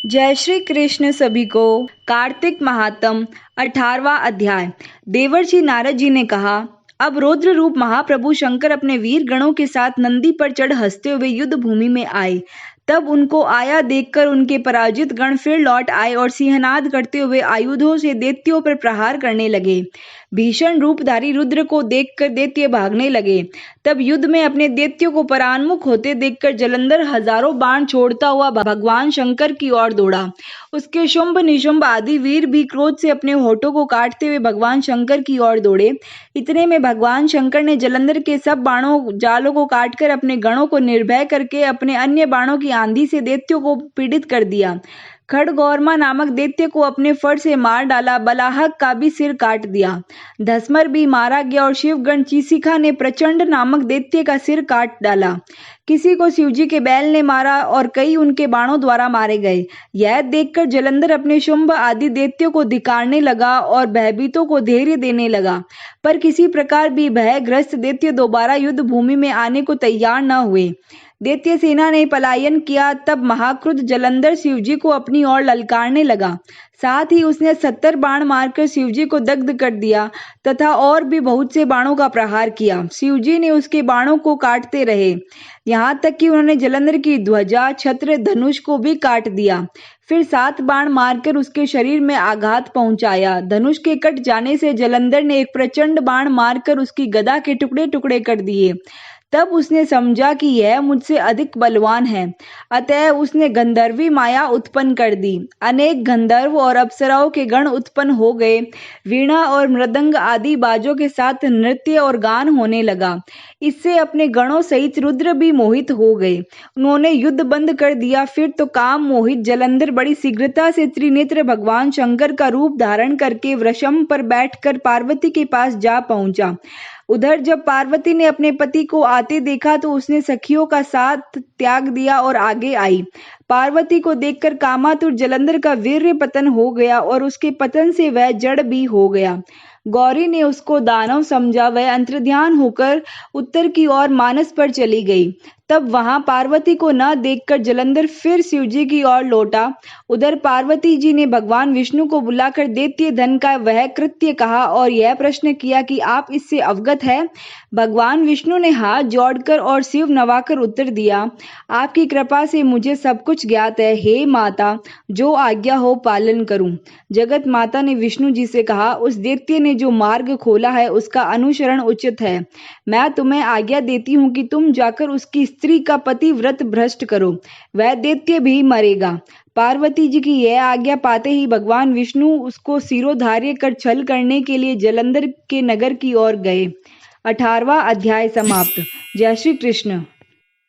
जय श्री कृष्ण सभी को। कार्तिक महात्म 18वां अध्याय। देवर्षि नारद जी ने कहा, अब रौद्र रूप महाप्रभु शंकर अपने वीर गणों के साथ नंदी पर चढ़ हंसते हुए युद्ध भूमि में आए। तब उनको आया देखकर उनके पराजित गण फिर लौट आए और सिंहनाद करते हुए आयुधों से दैत्यों पर प्रहार करने लगे। भीषण रूपधारी रुद्र को देखकर दैत्य भागने लगे। तब युद्ध में अपने दैत्यों को परान्मुख होते देखकर जलंधर हजारों बाण छोड़ता हुआ भगवान शंकर की ओर दौड़ा। उसके शुंभ निशुंभ आदि वीर भी क्रोध से अपने होठों को काटते हुए भगवान शंकर की ओर दौड़े। इतने में भगवान शंकर ने जलंधर के सब बाणों जालों को काटकर अपने गणों को निर्भय करके अपने अन्य बाणों की आंधी से दैत्यों को पीड़ित कर दिया। खड़गौरमा नामक दैत्य को अपने फट से मार डाला। बलाहक का भी सिर काट दिया। धस्मर भी मारा गया और शिवगण चीसिका ने प्रचंड नामक दैत्य का सिर काट डाला। किसी को शिवजी के बैल ने मारा और कई उनके बाणों द्वारा मारे गए। यह देखकर जलंधर अपने शुंभ आदि दैत्यों को धिक्कारने लगा और भयभीतों को धैर्य देने लगा, पर किसी प्रकार भी भयग्रस्त दैत्य दोबारा युद्ध भूमि में आने को तैयार न हुए। दैत्य सेना ने पलायन किया। तब महाक्रुद्ध जलंधर शिवजी को अपनी ओर ललकारने लगा। साथ ही उसने 70 बाण मारकर शिवजी को दग्ध कर दिया तथा और भी बहुत से बाणों का प्रहार किया। शिवजी ने उसके बाणों को काटते रहे, यहाँ तक कि उन्होंने जलंधर की ध्वजा, छत्र, धनुष को भी काट दिया। फिर 7 बाण मारकर उसके शरीर में आघात पहुंचाया। धनुष के कट जाने से जलंधर ने एक प्रचंड बाण मारकर उसकी गदा के टुकड़े टुकड़े कर दिए। तब उसने समझा कि यह मुझसे अधिक बलवान है, अतः उसने गंधर्वी माया उत्पन्न कर दी। अनेक गंधर्व और अप्सराओं के गण उत्पन्न हो गए। वीणा और मृदंग आदि बाजों के साथ नृत्य और गान होने लगा। इससे अपने गणों सहित रुद्र भी मोहित हो गए। उन्होंने युद्ध बंद कर दिया। फिर तो काम मोहित जलंधर बड़ी शीघ्रता से त्रिनेत्र भगवान शंकर का रूप धारण करके वृषम पर बैठकर पार्वती के पास जा पहुंचा। उधर जब पार्वती ने अपने पति को आते देखा तो उसने सखियों का साथ त्याग दिया और आगे आई। पार्वती को देखकर कामातुर जलंधर का वीर्य पतन हो गया और उसके पतन से वह जड़ भी हो गया। गौरी ने उसको दानव समझा। वह अंतर्ध्यान होकर उत्तर की ओर मानस पर चली गई। तब वहां पार्वती को न देखकर जलंधर फिर शिवजी की ओर लौटा। उधर पार्वती जी ने भगवान विष्णु को बुलाकर दैत्य धन का वह कृत्य कहा और यह प्रश्न किया कि आप इससे अवगत है। भगवान विष्णु ने हाथ जोड़कर और शिव नवाकर उत्तर दिया, आपकी कृपा से मुझे सब कुछ ज्ञात है। हे माता, जो आज्ञा हो पालन करूं। जगत माता ने विष्णु जी से कहा, उस दैत्य ने जो मार्ग खोला है उसका अनुसरण उचित है। मैं तुम्हें आज्ञा देती हूँ कि तुम जाकर उसकी स्त्री का पति व्रत भ्रष्ट करो, वह दैत्य भी मरेगा। पार्वती जी की यह आज्ञा पाते ही भगवान विष्णु उसको सिरोधार्य कर छल करने के लिए जलंधर के नगर की ओर गए। 18वां अध्याय समाप्त। जय श्री कृष्ण।